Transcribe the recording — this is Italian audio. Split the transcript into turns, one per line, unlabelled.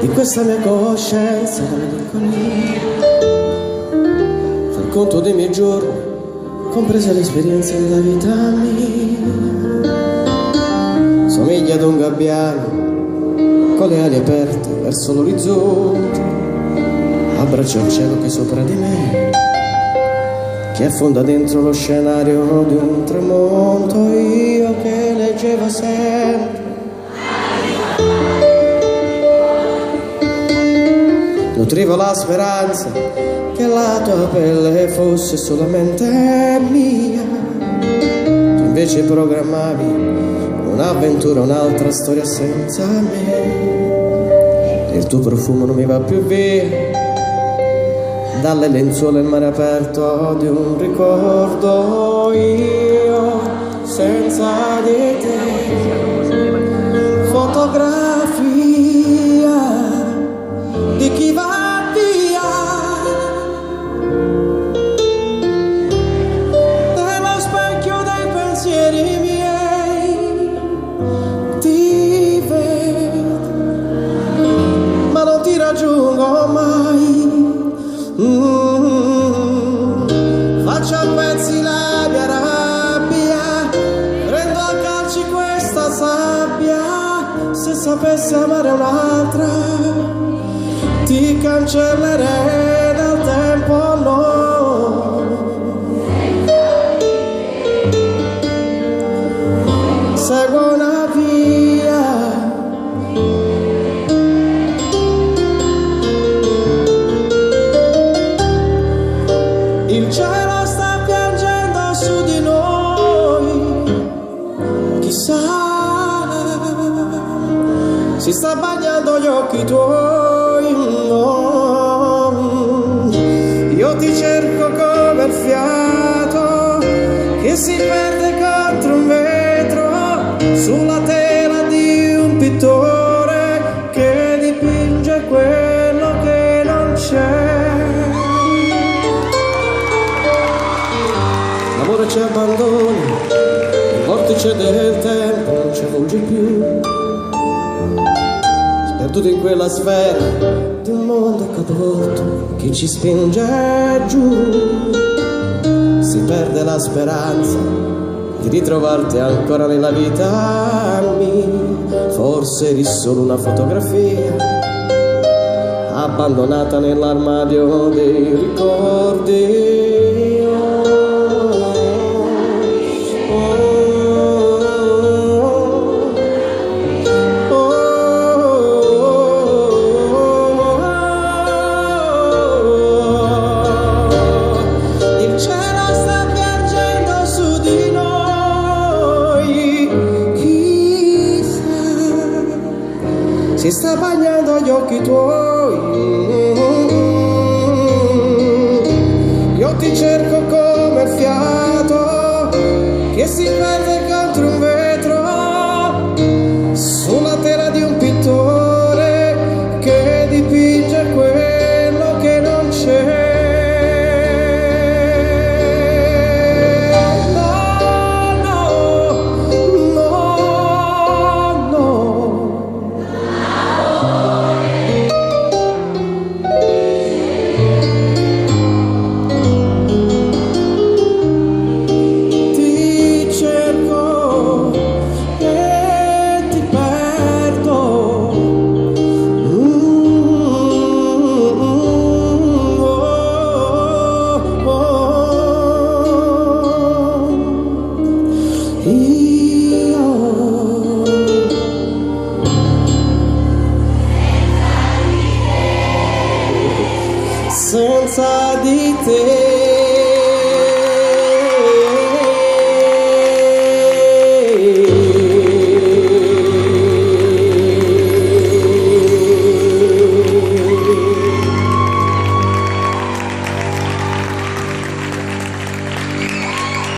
di questa mia coscienza, la malinconia, far conto dei miei giorni, comprese le esperienze della vita mia. Somiglia ad un gabbiano con le ali aperte verso l'orizzonte, abbraccia il cielo che è sopra di me, che affonda dentro lo scenario di un tramonto. Io che leggevo sempre, nutrivo la speranza che la tua pelle fosse solamente mia. Tu invece programmavi un'avventura, un'altra storia senza me. Il tuo profumo non mi va più via, dalle lenzuola il mare aperto di un ricordo. Io senza di te, fotografia di chi va via, nello specchio dei pensieri miei ti vedo, ma non ti raggiungo mai. Faccio a pezzi la mia rabbia, prendo a calci questa sabbia. Se sapessi amare un'altra ti cancellerei dal tempo, no. Seguo una via, il cielo sta piangendo su di noi, chissà, si sta bagnando gli occhi tuoi, no. Io ti cerco come il fiato che si perde contro un vetro, sulla tela di un pittore che dipinge quello che non c'è. L'amore ci abbandona, il vortice del tempo non ci avvolge più, sperduto in quella sfera di un mondo capovolto che ci spinge giù. Si perde la speranza di ritrovarti ancora nella vita mia. Forse eri solo una fotografia abbandonata nell'armadio dei ricordi. Si sta bagnando gli occhi tuoi, io ti cerco come il fiato che si perde contro un vetro, sulla tela di un pittore che dipinge quello che non c'è. Senza di te